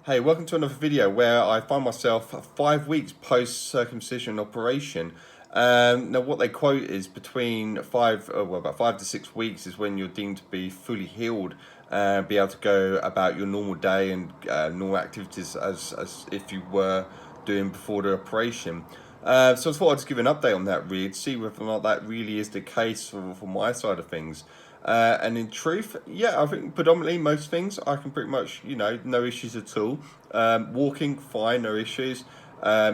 Hey, welcome to another video where I find myself 5 weeks post circumcision operation. Now, what they quote is between about 5 to 6 weeks is when you're deemed to be fully healed, be able to go about your normal day and normal activities as if you were doing before the operation. So I thought I'd just give an update on that, really, to see whether or not that really is the case for my side of things. And in truth, yeah, I think predominantly most things I can pretty much, no issues at all. Walking, fine, no issues.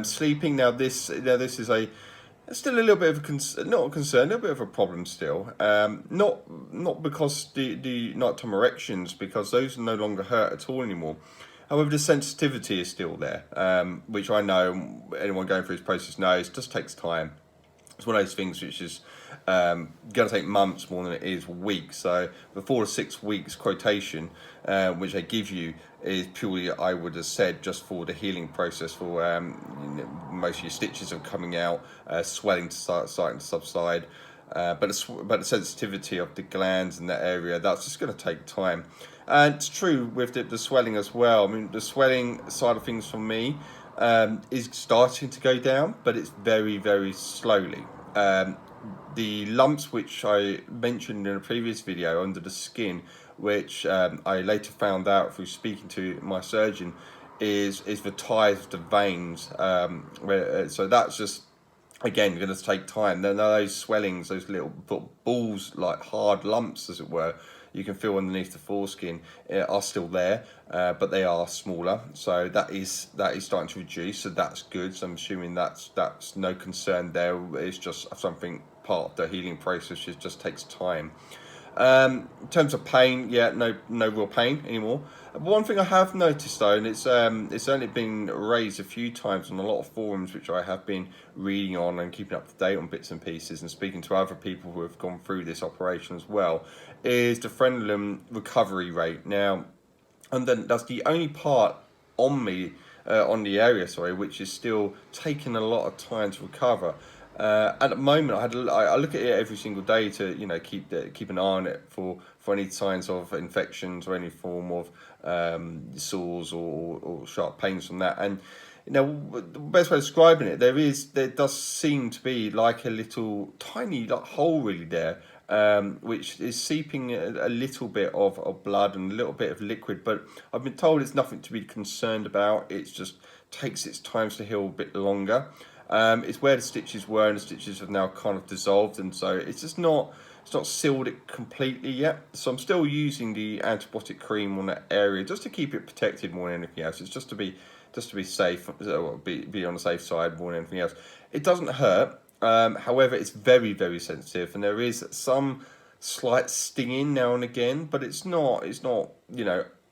Sleeping, now this is still a little bit of not a concern, a little bit of a problem still. Not because the nighttime erections, because those no longer hurt at all anymore. However, the sensitivity is still there, which I know anyone going through this process knows just takes time. It's one of those things which is going to take months more than it is weeks. So the 4 to 6 weeks quotation, which they give you, is purely, I would have said, just for the healing process. For most of your stitches are coming out, swelling starting to subside. But the sensitivity of the glands in that area, that's just going to take time. And it's true with the swelling as well. I mean, the swelling side of things for me is starting to go down, but it's very, very slowly. The lumps which I mentioned in a previous video under the skin, which I later found out through speaking to my surgeon, is the ties of the veins. So that's just, again, going to take time. Then those swellings, those little balls, like hard lumps, as it were, you can feel underneath the foreskin, are still there, but they are smaller. So that is starting to reduce. So that's good. So I'm assuming that's no concern there. It's just something part of the healing process. It just takes time. In terms of pain, yeah, no real pain anymore. But one thing I have noticed though, and it's only been raised a few times on a lot of forums which I have been reading on and keeping up to date on bits and pieces and speaking to other people who have gone through this operation as well, is the frenulum recovery rate. Now, and then that's the only part on me, on the area, sorry, which is still taking a lot of time to recover. At the moment, I look at it every single day to keep an eye on it for any signs of infections or any form of sores or sharp pains from that. And the best way of describing it, there does seem to be like a little tiny hole really there, which is seeping a little bit of blood and a little bit of liquid. But I've been told it's nothing to be concerned about. It just takes its time to heal a bit longer. It's where the stitches were, and the stitches have now kind of dissolved, and so it's not sealed it completely yet. So I'm still using the antibiotic cream on that area just to keep it protected more than anything else. It's just to be safe, be on the safe side more than anything else. It doesn't hurt. However, it's very, very sensitive, and there is some slight stinging now and again, but it's not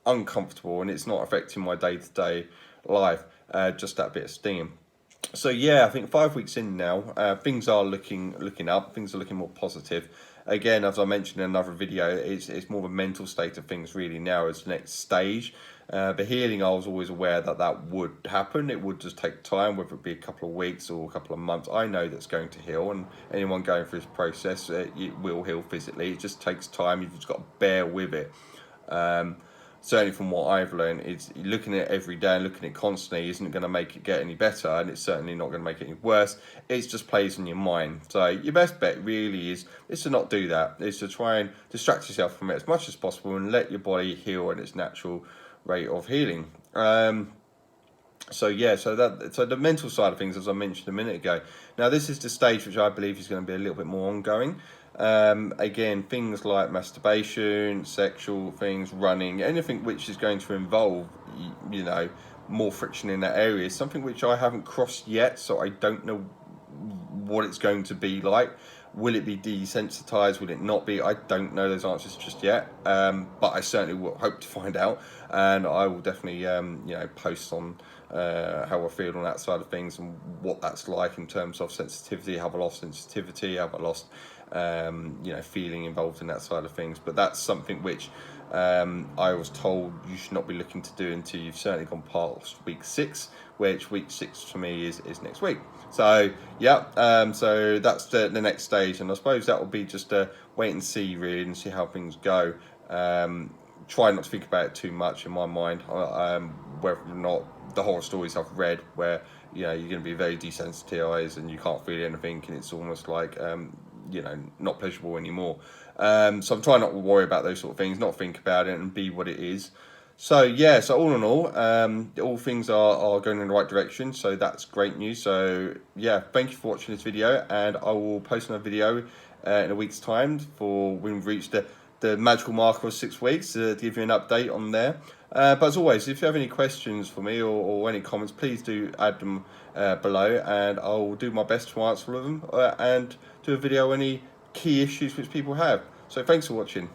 uncomfortable, and it's not affecting my day-to-day life. Just that bit of stinging. So yeah, I think 5 weeks in now, things are looking up. Things are looking more positive. Again, as I mentioned in another video, it's more of a mental state of things really now as the next stage. The healing, I was always aware that would happen. It would just take time, whether it be a couple of weeks or a couple of months. I know that's going to heal, and anyone going through this process, it will heal physically. It just takes time. You've just got to bear with it. Certainly from what I've learned, it's looking at it every day and looking at it constantly isn't going to make it get any better, and it's certainly not going to make it any worse. It just plays in your mind. So your best bet really is to not do that. Is to try and distract yourself from it as much as possible and let your body heal at its natural rate of healing. So the mental side of things, as I mentioned a minute ago. Now this is the stage which I believe is going to be a little bit more ongoing. Again, things like masturbation, sexual things, running, anything which is going to involve, more friction in that area is something which I haven't crossed yet, so I don't know what it's going to be like. Will it be desensitized? Will it not be? I don't know those answers just yet, but I certainly will hope to find out, and I will definitely, post on how I feel on that side of things and what that's like in terms of sensitivity. Have I lost sensitivity? Have I lost, feeling involved in that side of things? But that's something which I was told you should not be looking to do until you've certainly gone past week 6, which week 6 for me is next week. So yeah, so that's the next stage, and I suppose that will be just a wait and see really, and see how things go. Try not to think about it too much in my mind. whether or not the horror stories I've read, where you know you're going to be very desensitized and you can't feel anything, and it's almost like you know, not pleasurable anymore. So I'm trying not to worry about those sort of things, not think about it, and be what it is. So yeah, so all in all things are going in the right direction. So that's great news. So yeah, thank you for watching this video, and I will post another video in a week's time for when we've reached the magical marker of 6 weeks to give you an update on there. But as always, if you have any questions for me or any comments, please do add them below, and I'll do my best to answer all of them and do a video on any key issues which people have. So thanks for watching.